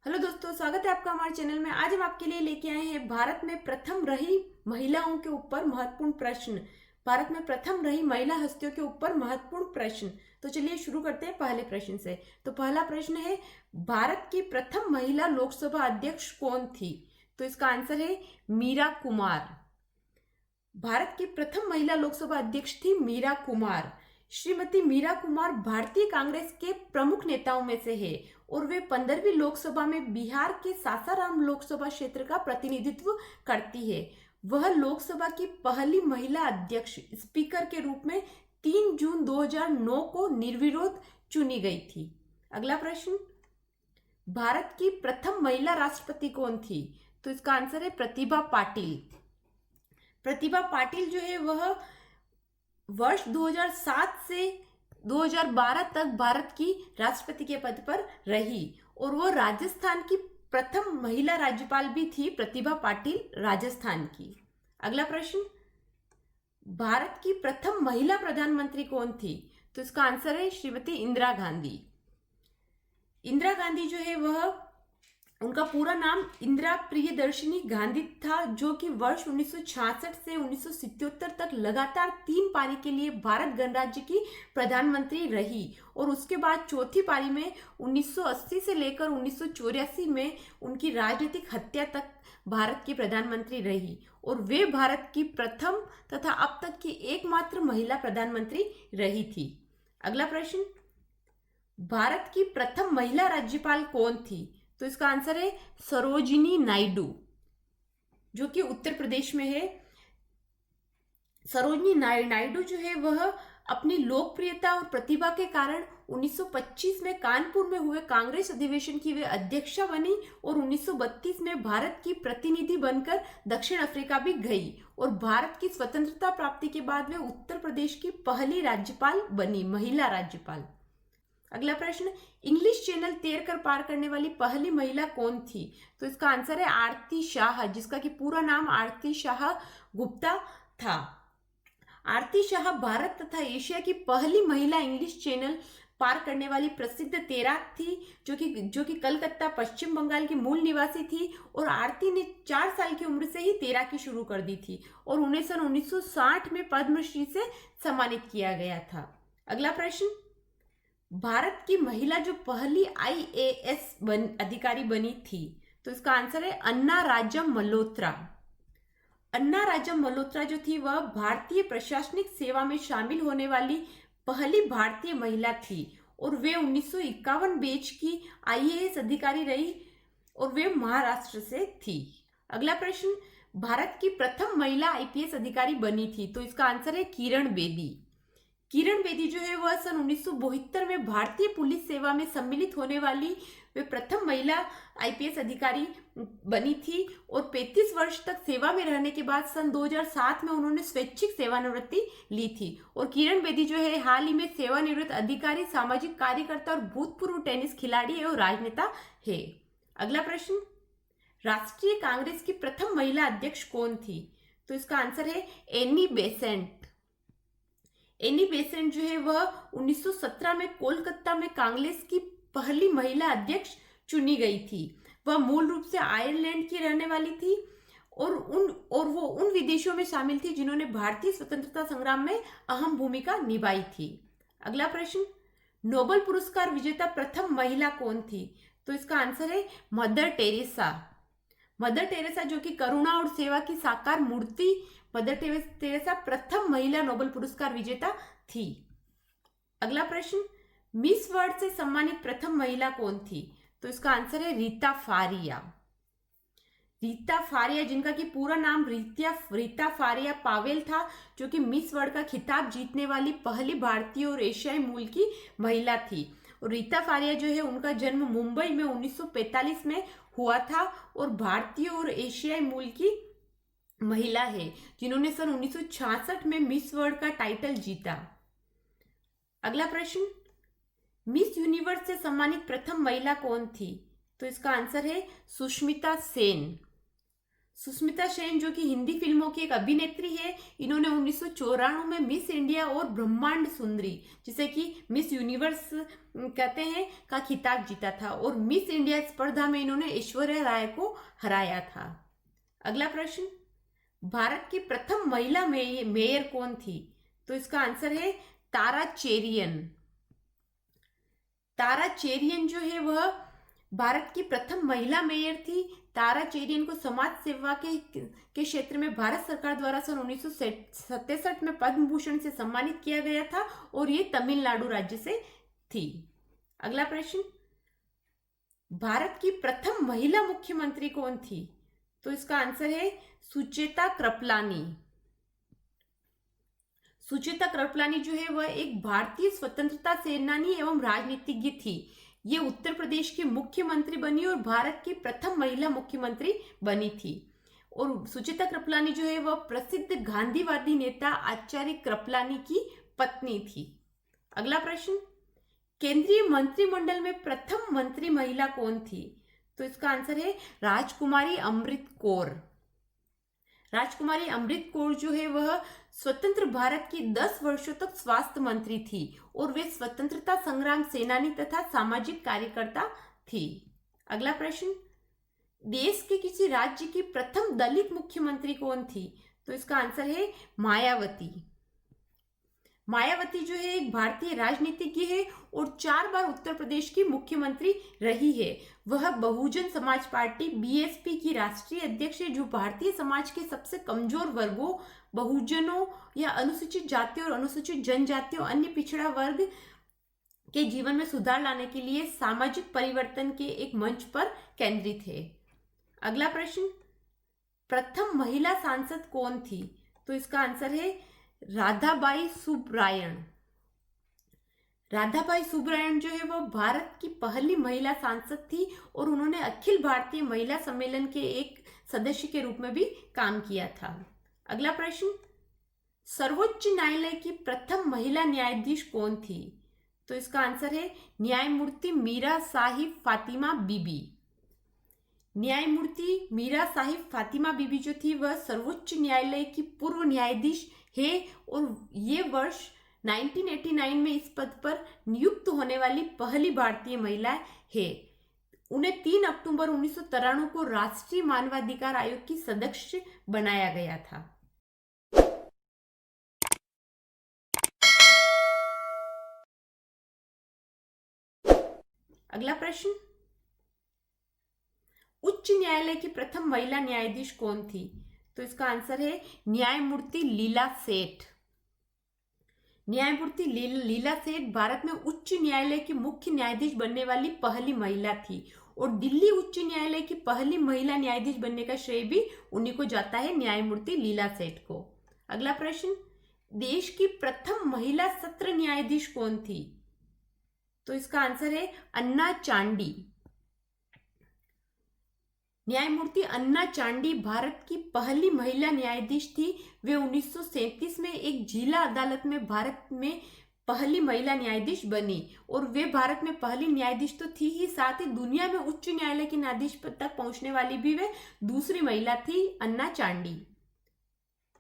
Hello दोस्तों, स्वागत है आपका हमारे चैनल में। आज हम आपके लिए लेके आए हैं भारत में प्रथम रही महिलाओं के ऊपर महत्वपूर्ण प्रश्न। भारत में प्रथम रही महिला हस्तियों के ऊपर महत्वपूर्ण प्रश्न। तो चलिए शुरू करते हैं पहले प्रश्न से। तो पहला प्रश्न है, भारत की प्रथम महिला लोकसभा अध्यक्ष कौन थी? तो इसका आंसर है मीरा कुमार। भारत की प्रथम महिला लोकसभा अध्यक्ष थी मीरा कुमार। श्रीमती मीरा कुमार भारतीय कांग्रेस के प्रमुख नेताओं में से है और वे 15वीं लोकसभा में बिहार के सासाराम लोकसभा क्षेत्र का प्रतिनिधित्व करती है। वह लोकसभा की पहली महिला अध्यक्ष स्पीकर के रूप में 3 जून 2009 को निर्विरोध चुनी गई थी। अगला प्रश्न, भारत की प्रथम महिला राष्ट्रपति कौन थी? तो इसका आंसर है प्रतिभा पाटिल। प्रतिभा पाटिल जो है वह वर्ष 2007 से 2012 तक भारत की राष्ट्रपति के पद पर रही और वह राजस्थान की प्रथम महिला राज्यपाल भी थी। प्रतिभा पाटिल राजस्थान की। अगला प्रश्न, भारत की प्रथम महिला प्रधानमंत्री कौन थी? तो इसका आंसर है श्रीमती इंदिरा गांधी। इंदिरा गांधी जो है वह, उनका पूरा नाम इंदिरा प्रियदर्शिनी गांधी था, जो कि वर्ष 1966 से 1977 तक लगातार 3 पारी के लिए भारत गणराज्य की प्रधानमंत्री रही और उसके बाद चौथी पारी में 1980 से लेकर 1984 में उनकी राजनीतिक हत्या तक भारत की प्रधानमंत्री रही और वे भारत की प्रथम तथा अब तक की एकमात्र महिला प्रधानमंत्री रही थी। अगला प्रश्न, भारत की प्रथम महिला राज्यपाल कौन थी? तो इसका आंसर है सरोजिनी नायडू, जो कि उत्तर प्रदेश में है। सरोजिनी नायडू जो है वह अपनी लोकप्रियता और प्रतिभा के कारण 1925 में कानपुर में हुए कांग्रेस अधिवेशन की वे अध्यक्षा बनी और 1932 में भारत की प्रतिनिधि बनकर दक्षिण अफ्रीका भी गई और भारत की स्वतंत्रता प्राप्ति के बाद वे उत्तर प्रदेश की पहली राज्यपाल बनी, महिला राज्यपाल। अगला प्रश्न, इंग्लिश चैनल तैर कर पार करने वाली पहली महिला कौन थी? तो इसका आंसर है आरती शाह, जिसका कि पूरा नाम आरती शाह गुप्ता था। आरती शाह भारत तथा एशिया की पहली महिला इंग्लिश चैनल पार करने वाली प्रसिद्ध तैराक थी, जो कि कलकत्ता पश्चिम बंगाल की मूल निवासी थी और आरती ने 4 साल की उम्र से ही तैराकी शुरू कर दी थी और उन्हें सन 1960 में पद्मश्री से सम्मानित किया गया था। अगला प्रश्न, भारत की महिला जो पहली आईएएस अधिकारी बनी थी? तो इसका आंसर है अन्ना राजम मल्होत्रा। अन्ना राजम मल्होत्रा जो थी वह भारतीय प्रशासनिक सेवा में शामिल होने वाली पहली भारतीय महिला थी और वे 1951 बैच की आईएएस अधिकारी रही और वे महाराष्ट्र से थी। अगला प्रश्न, भारत की प्रथम महिला आईपीएस अधिकारी बनी थी? तो इसका आंसर है किरण बेदी। किरण बेदी जो है वह सन 1972 में भारतीय पुलिस सेवा में सम्मिलित होने वाली वे प्रथम महिला आईपीएस अधिकारी बनी थी और 35 वर्ष तक सेवा में रहने के बाद सन 2007 में उन्होंने स्वैच्छिक सेवानिवृत्ति ली थी और किरण बेदी जो है हाल ही में सेवानिवृत्त अधिकारी, सामाजिक कार्यकर्ता और भूतपूर्व टेनिस खिलाड़ी और राजनेता है। अगला प्रश्न, राष्ट्रीय कांग्रेस की प्रथम महिला अध्यक्ष कौन थी? तो इसका आंसर है एनी बेसेंट। एनी बेसेंट जो है वह 1917 में कोलकाता में कांग्रेस की पहली महिला अध्यक्ष चुनी गई थी। वह मूल रूप से आयरलैंड की रहने वाली थी और वो उन विदेशियों में शामिल थी जिन्होंने भारतीय स्वतंत्रता संग्राम में अहम भूमिका निभाई थी। अगला प्रश्न, नोबेल पुरस्कार विजेता प्रथम महिला कौन थी? तो इसका आंसर है मदर टेरेसा। मदर टेरेसा जो कि करुणा और सेवा की साकार मूर्ति, मदर टेरेसा प्रथम महिला नोबेल पुरस्कार विजेता थी। अगला प्रश्न, मिस वर्ल्ड से सम्मानित प्रथम महिला कौन थी? तो इसका आंसर है रीता फारिया। रीता फारिया, जिनका कि पूरा नाम रीता फारिया पावेल था, जो कि मिस वर्ल्ड का खिताब जीतने वाली पहली भारतीय और एशियाई मूल की महिला थी। और रीता फारिया जो है उनका जन्म मुंबई में 1945 में हुआ था और भारतीय और एशियाई मूल की महिला है जिन्होंने सन 1966 में मिस वर्ल्ड का टाइटल जीता। अगला प्रश्न, मिस यूनिवर्स से सम्मानित प्रथम महिला कौन थी? तो इसका आंसर है सुष्मिता सेन। सुष्मिता सेन जो कि हिंदी फिल्मों की एक अभिनेत्री है, इन्होंने 1994 में मिस इंडिया और ब्रह्मांड सुंदरी, जिसे कि मिस यूनिवर्स कहते हैं, का खिताब जीता था और मिस इंडिया स्पर्धा में इन्होंने ऐश्वर्या राय को हराया था। अगला प्रश्न, भारत की प्रथम महिला मेयर कौन थी? तो इसका आंसर है तारा चेरियन। तारा चेरियन जो है वह भारत की प्रथम महिला मेयर थी। तारा चेरियन को समाज सेवा के क्षेत्र में भारत सरकार द्वारा सन 1967 में पद्म भूषण से सम्मानित किया गया था और ये तमिलनाडु राज्य से थी। अगला प्रश्न, भारत की प्रथम महिला मुख्यमंत्री कौन थी? तो इसका आंसर है सुचेता कृपलानी। सुचेता कृपलानी जो है वह एक भारतीय स्वतंत्रता सेनानी एवं राजनीतिज्ञ थी। ये उत्तर प्रदेश की मुख्यमंत्री बनी और भारत की प्रथम महिला मुख्यमंत्री बनी थी। और सुचेता कृपलानी जो है वह प्रसिद्ध गांधीवादी नेता आचार्य कृपलानी की पत्नी थी। अगला प्रश्न, केंद्रीय मंत्रिमंडल में प्रथम मंत्री महिला कौन थी? तो इसका आंसर है राजकुमारी अमृत कौर। राजकुमारी अमृत कौर जो है वह स्वतंत्र भारत की 10 वर्षों तक स्वास्थ्य मंत्री थी और वे स्वतंत्रता संग्राम सेनानी तथा सामाजिक कार्यकर्ता थी। अगला प्रश्न, देश के किसी राज्य की प्रथम दलित मुख्यमंत्री कौन थी? तो इसका आंसर है मायावती। मायावती जो है एक भारतीय राजनीतिज्ञ है और 4 बार उत्तर प्रदेश की मुख्यमंत्री रही है। वह बहुजन समाज पार्टी बीएसपी की राष्ट्रीय अध्यक्ष है, जो भारतीय समाज के सबसे कमजोर वर्गों, बहुजनों या अनुसूचित जातियों और अनुसूचित जनजातियों, अन्य पिछड़ा वर्ग के जीवन में सुधार लाने के लिए सामाजिक परिवर्तन के एक मंच पर केंद्रित है। अगला प्रश्न, प्रथम महिला सांसद कौन थी? तो इसका आंसर है राधाबाई सुब्रायण। राधाबाई सुब्रायण जो है वह भारत की पहली महिला सांसद थी और उन्होंने अखिल भारतीय महिला सम्मेलन के एक सदस्य के रूप में भी काम किया था। अगला प्रश्न, सर्वोच्च न्यायालय की प्रथम महिला न्यायाधीश कौन थी? तो इसका आंसर है न्यायमूर्ति मीरा साहिब फातिमा बीबी। न्यायमूर्ति मीरा साहिब फातिमा बीबी जो थी वह सर्वोच्च न्यायालय की पूर्व न्यायाधीश है और ये वर्ष 1989 में इस पद पर नियुक्त होने वाली पहली भारतीय महिला है। उन्हें 3 अक्टूबर 1993 को राष्ट्रीय मानवाधिकार आयोग की सदस्य बनाया गया था। अगला प्रश्न, उच्च न्यायालय की प्रथम महिला न्यायाधीश कौन थी? तो इसका आंसर है न्यायमूर्ति लीला सेठ। न्यायमूर्ति लीला सेठ भारत में उच्च न्यायालय की मुख्य न्यायाधीश बनने वाली पहली महिला थी और दिल्ली उच्च न्यायालय की पहली महिला न्यायाधीश बनने का श्रेय भी उन्हीं को जाता है, न्यायमूर्ति लीला सेठ को। अगला प्रश्न, देश की प्रथम महिला सत्र न्यायाधीश कौन थी? तो इसका आंसर है अन्ना चांडी। न्यायमूर्ति अन्ना चांडी भारत की पहली महिला न्यायाधीश थी। वे 1937 में एक जिला अदालत में भारत में पहली महिला न्यायाधीश बनी और वे भारत में पहली न्यायाधीश तो थी ही, साथ ही दुनिया में उच्च न्यायालय के न्यायाधीश तक पहुंचने वाली भी वे दूसरी महिला थी, अन्ना चांडी।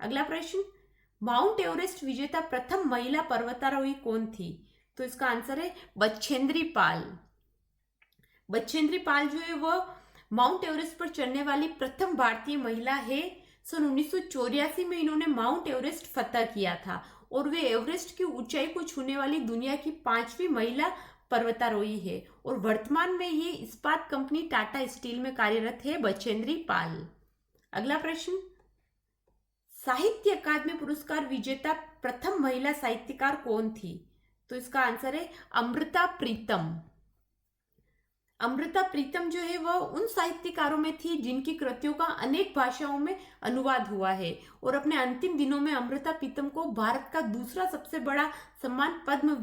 अगला प्रश्न, माउंट एवरेस्ट विजेता प्रथम महिला पर्वतारोही कौन थी? तो इसका आंसर है बछेंद्री पाल। बछेंद्री पाल जो है वह माउंट एवरेस्ट पर चढ़ने वाली प्रथम भारतीय महिला है। सन 1984 में इन्होंने माउंट एवरेस्ट फतह किया था और वे एवरेस्ट की ऊंचाई को छूने वाली दुनिया की 5वीं महिला पर्वतारोही है और वर्तमान में ये इस्पात कंपनी टाटा स्टील में कार्यरत है, बछेंद्री पाल। अगला प्रश्न, साहित्य अकादमी पुरस्कार विजेता प्रथम महिला साहित्यकार कौन थी? तो इसका आंसर है अमृता प्रीतम। अमृता प्रीतम जो है वह उन साहित्यकारों में थी जिनकी कृतियों का अनेक भाषाओं में अनुवाद हुआ है और अपने अंतिम दिनों में अमृता प्रीतम को भारत का दूसरा सबसे बड़ा सम्मान पद्म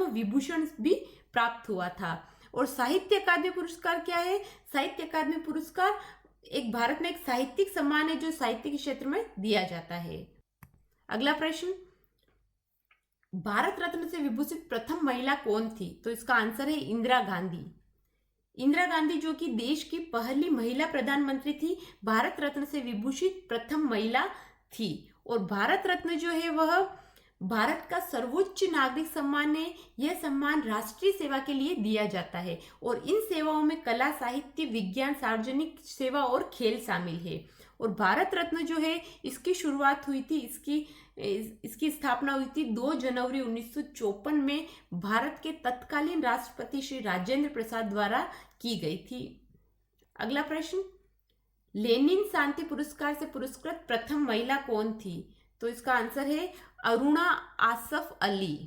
विभूषण भी प्राप्त हुआ था। और साहित्य अकादमी पुरस्कार क्या है? साहित्य अकादमी पुरस्कार एक भारत में एक साहित्यिक सम्मान है जो साहित्य के क्षेत्र में दिया जाता है। अगला प्रश्न, भारत रत्न से विभूषित प्रथम महिला कौन थी? तो इसका आंसर है इंदिरा गांधी। इंदिरा गांधी जो कि देश की पहली महिला प्रधानमंत्री थी, भारत रत्न से विभूषित प्रथम महिला थी। और भारत रत्न जो है वह भारत का सर्वोच्च नागरिक सम्मान है। यह सम्मान राष्ट्रीय सेवा के लिए दिया जाता है और इन सेवाओं में कला, साहित्य, विज्ञान, सार्वजनिक सेवा और खेल शामिल है। और भारत रत्न जो है इसकी शुरुआत हुई थी, इसकी स्थापना हुई थी 2 जनवरी 1954 में भारत के तत्कालीन राष्ट्रपति श्री राजेंद्र प्रसाद द्वारा की गई थी। अगला प्रश्न, लेनिन शांति पुरस्कार से पुरस्कृत प्रथम महिला कौन थी? तो इसका आंसर है अरुणा आसफ अली।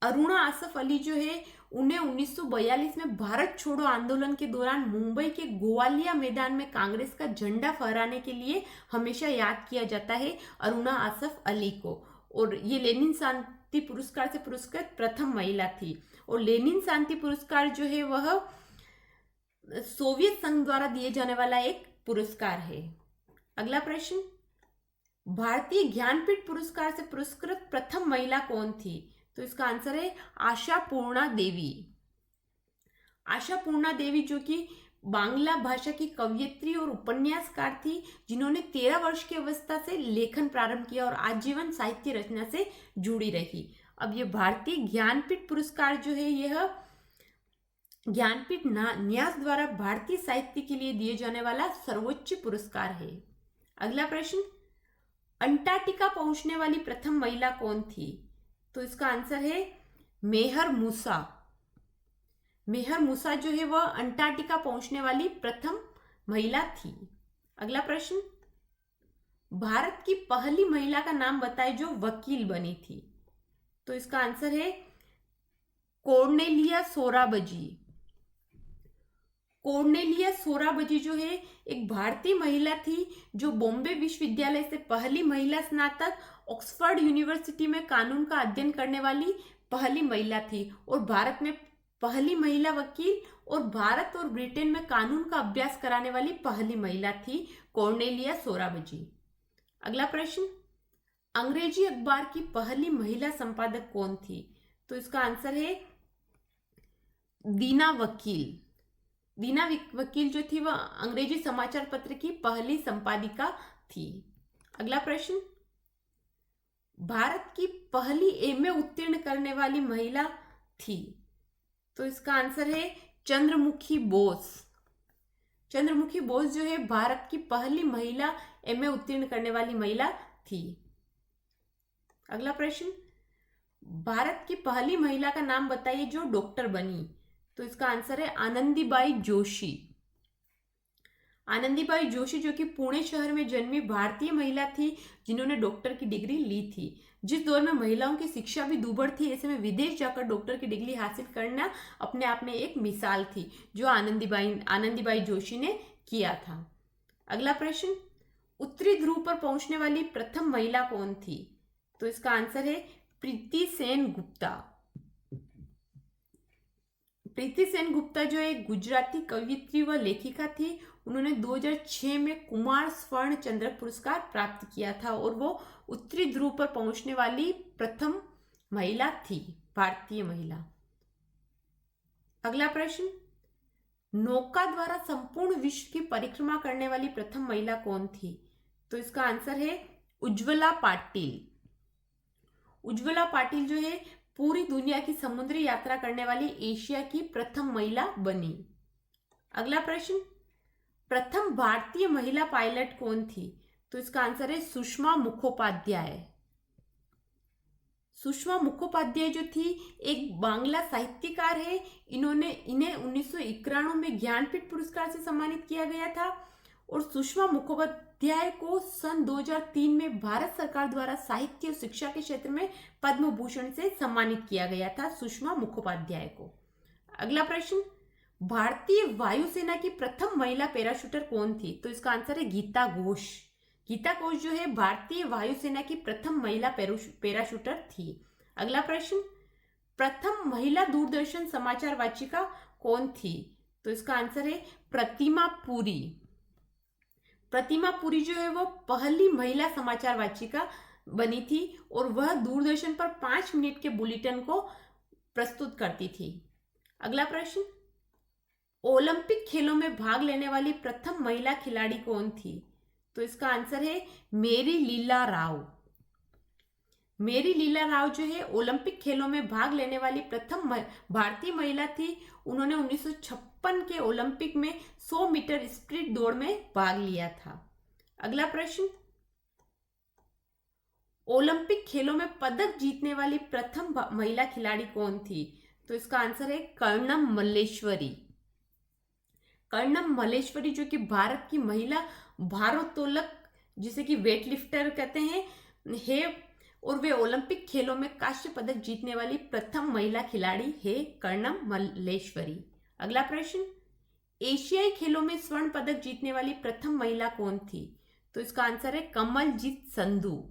अरुणा आसफ अली जो है उन्हें 1942 में भारत छोड़ो आंदोलन के दौरान मुंबई के गोवालिया मैदान में कांग्रेस का झंडा फहराने के लिए हमेशा याद किया जाता है, अरुणा आसफ अली को। और ये लेनिन शांति पुरस्कार से पुरस्कृत प्रथम महिला थी। और लेनिन शांति पुरस्कार जो है वह सोवियत संघ द्वारा दिए जाने वाला एक पुरस्कार है। अगला प्रश्न, भारतीय ज्ञानपीठ पुरस्कार से पुरस्कृत प्रथम महिला कौन थी? तो इसका आंसर है आशा पूर्णा देवी। आशा पूर्णा देवी जो कि बांग्ला भाषा की कवयित्री और उपन्यासकार थी, जिन्होंने 13 वर्ष की अवस्था से लेखन प्रारंभ किया और आजीवन साहित्य रचना से जुड़ी रही। अब ये भारतीय ज्ञानपीठ पुरस्कार जो है यह ज्ञानपीठ न्यास द्वारा भारतीय साहित्य के लिए दिए जाने वाला सर्वोच्च पुरस्कार है। अगला प्रश्न, अंटार्कटिका पहुंचने वाली प्रथम महिला कौन थी? तो इसका आंसर है मेहर मूसा। मेहर मूसा जो है वह अंटार्कटिका पहुंचने वाली प्रथम महिला थी। अगला प्रश्न, भारत की पहली महिला का नाम बताएं जो वकील बनी थी। तो इसका आंसर है कॉर्नेलिया सोराबजी। कॉर्नेलिया सोराबजी जो है एक भारतीय महिला थी जो बॉम्बे विश्वविद्यालय से पहली महिला स्नातक, ऑक्सफोर्ड यूनिवर्सिटी में कानून का अध्ययन करने वाली पहली महिला थी और भारत में पहली महिला वकील और भारत और ब्रिटेन में कानून का अभ्यास कराने वाली पहली महिला थी कॉर्नेलिया सोराबजी। अगला प्रश्न, अंग्रेजी अखबार की पहली महिला संपादक कौन थी? तो इसका आंसर है दीना वकील। दीना वकील जो थी वह अंग्रेजी समाचार पत्र की पहली संपादिका थी। अगला प्रश्न, भारत की पहली एमए उत्तीर्ण करने वाली महिला थी। तो इसका आंसर है चंद्रमुखी बोस। चंद्रमुखी बोस जो है भारत की पहली महिला एमए उत्तीर्ण करने वाली महिला थी। अगला प्रश्न, भारत की पहली महिला का नाम बताइए जो डॉक्टर बनी। तो इसका आंसर है आनंदीबाई जोशी। आनंदीबाई जोशी जो कि पुणे शहर में जन्मी भारतीय महिला थी जिन्होंने डॉक्टर की डिग्री ली थी। जिस दौर में महिलाओं की शिक्षा भी दुर्बल थी, ऐसे में विदेश जाकर डॉक्टर की डिग्री हासिल करना अपने आप में एक मिसाल थी जो आनंदीबाई जोशी ने किया था। अगला प्रश्न, उत्तरी ध्रुव पर पहुंचने वाली प्रथम महिला कौन थी? तो इसका आंसर है प्रीति सेन गुप्ता। प्रीति सेन गुप्ता जो एक गुजराती कवयित्री व लेखिका थी, उन्होंने 2006 में कुमार स्वर्ण चंद्रक पुरस्कार प्राप्त किया था और वो उत्तरी ध्रुव पर पहुंचने वाली प्रथम महिला थी, भारतीय महिला। अगला प्रश्न, नौका द्वारा संपूर्ण विश्व की परिक्रमा करने वाली प्रथम महिला कौन थी? तो इसका आंसर है उज्ज्वला पाटिल। उज्ज्वला पाटिल जो है पूरी दुनिया की समुद्री यात्रा करने वाली एशिया की प्रथम महिला बनी। अगला प्रश्न, प्रथम भारतीय महिला पायलट कौन थी? तो इसका आंसर है सुषमा मुखोपाध्याय। सुषमा मुखोपाध्याय जो थी एक बांग्ला साहित्यकार है। इन्हें 1991 में ज्ञानपीठ पुरस्कार से सम्मानित किया गया था और सुषमा मुखोपाध्याय को सन 2003 में भारत सरकार द्वारा साहित्य और शिक्षा के क्षेत्र में पद्म भूषण से सम्मानित किया गया था सुषमा मुखोपाध्याय को। अगला प्रश्न, भारतीय वायुसेना की प्रथम महिला पैराशूटर कौन थी? तो इसका आंसर है गीता घोष। गीता घोष जो है भारतीय वायुसेना की प्रथम महिला पैराशूटर थी। अगला प्रश्न, प्रथम महिला दूरदर्शन समाचार वाचिका कौन थी? तो इसका आंसर है प्रतिमा पुरी। प्रतिमा पुरी जो है वो पहली महिला समाचार वाचिका बनी थी और वह दूरदर्शन पर 5 मिनट के बुलेटिन को प्रस्तुत करती थी। अगला प्रश्न, ओलंपिक खेलों में भाग लेने वाली प्रथम महिला खिलाड़ी कौन थी? तो इसका आंसर है मेरी लीला राव। मेरी लीला राव जो है ओलंपिक खेलों में भाग लेने वाली प्रथम भारतीय महिला थी। उन्होंने 1956 के ओलंपिक में 100 मीटर स्प्रिंट दौड़ में भाग लिया था। अगला प्रश्न, ओलंपिक खेलों में पदक जीतने वाली प्रथम महिला खिलाड़ी कौन थी? तो इसका आंसर है कर्णम मल्लेश्वरी। कर्णम मल्लेश्वरी जो कि भारत की महिला भारोत्तोलक, जिसे कि वेट लिफ्टर कहते हैं, है और वे ओलंपिक खेलों में कांस्य पदक जीतने वाली प्रथम महिला खिलाड़ी है कर्णम मल्लेश्वरी। अगला प्रश्न, एशियाई खेलों में स्वर्ण पदक जीतने वाली प्रथम महिला कौन थी? तो इसका आंसर है कमलजीत संधू।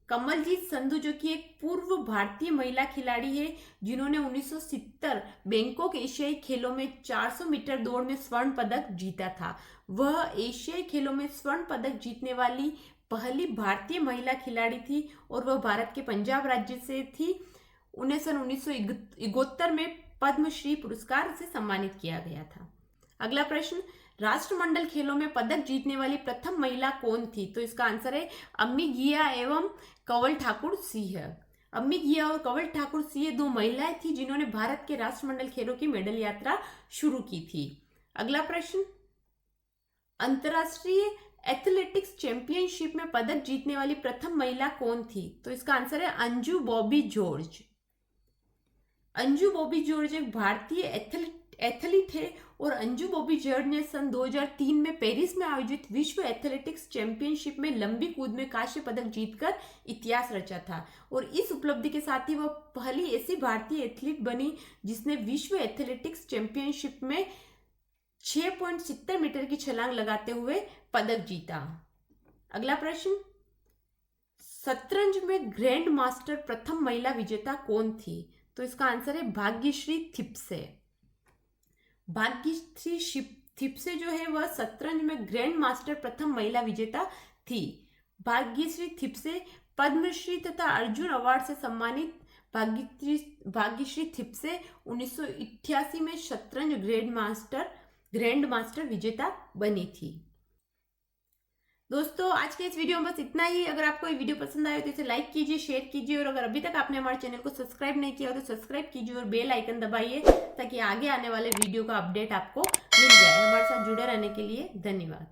कमलजीत संधू जो कि एक पूर्व भारतीय महिला खिलाड़ी है, जिन्होंने 1970 बैंकॉक एशियाई खेलों में 400 मीटर दौड़ में स्वर्ण पदक जीता था। वह एशियाई खेलों में स्वर्ण पदक जीतने वाली पहली भारतीय महिला खिलाड़ी थी और वह भारत के पंजाब राज्य से थी। उन्हें सन 1971 में पद्मश्री पुरस्कार से सम्मानित किया गया था। अगला प्रश्न, राष्ट्रमंडल खेलों में पदक जीतने वाली प्रथम महिला कौन थी? तो इसका आंसर है अम्मी गिया एवं कंवल ठाकुर सिंह। अम्मी गिया और कंवल ठाकुर सिंह दो महिलाएं थी जिन्होंने भारत के राष्ट्रमंडल खेलों की मेडल यात्रा शुरू की थी। अगला प्रश्न, अंतरराष्ट्रीय एथलेटिक्स चैंपियनशिप में पदक जीतने वाली प्रथम महिला कौन थी? तो इसका आंसर है अंजू बॉबी जॉर्ज। अंजू बॉबी जॉर्ज एक भारतीय एथलीट है और अंजू बॉबी जॉर्ज ने सन 2003 में पेरिस में आयोजित विश्व एथलेटिक्स चैंपियनशिप में लंबी कूद में कांस्य पदक जीतकर इतिहास रचा था और इस उपलब्धि के साथ ही वह पहली ऐसी भारतीय एथलीट बनी जिसने विश्व एथलेटिक्स चैंपियनशिप में 6.70 मीटर की छलांग लगाते हुए पदक जीता। अगला प्रश्न, शतरंज में ग्रैंड मास्टर प्रथम महिला विजेता कौन थी? तो इसका आंसर है भाग्यश्री थिप्से। भाग्यश्री थिप्से जो है वह शतरंज में ग्रैंड मास्टर प्रथम महिला विजेता थी। भाग्यश्री थिप्से पद्मश्री तथा अर्जुन अवार्ड से सम्मानित भाग्यश्री थिप्से 1988 में शतरंज ग्रैंड मास्टर विजेता बनी थी। दोस्तों आज के इस वीडियो में बस इतना ही। अगर आपको ये वीडियो पसंद आया तो इसे लाइक कीजिए, शेयर कीजिए और अगर अभी तक आपने हमारे चैनल को सब्सक्राइब नहीं किया हो तो सब्सक्राइब कीजिए और बेल आइकन दबाइए ताकि आगे आने वाले वीडियो का अपडेट आपको मिल जाए। हमारे साथ जुड़े रहने के लिए धन्यवाद।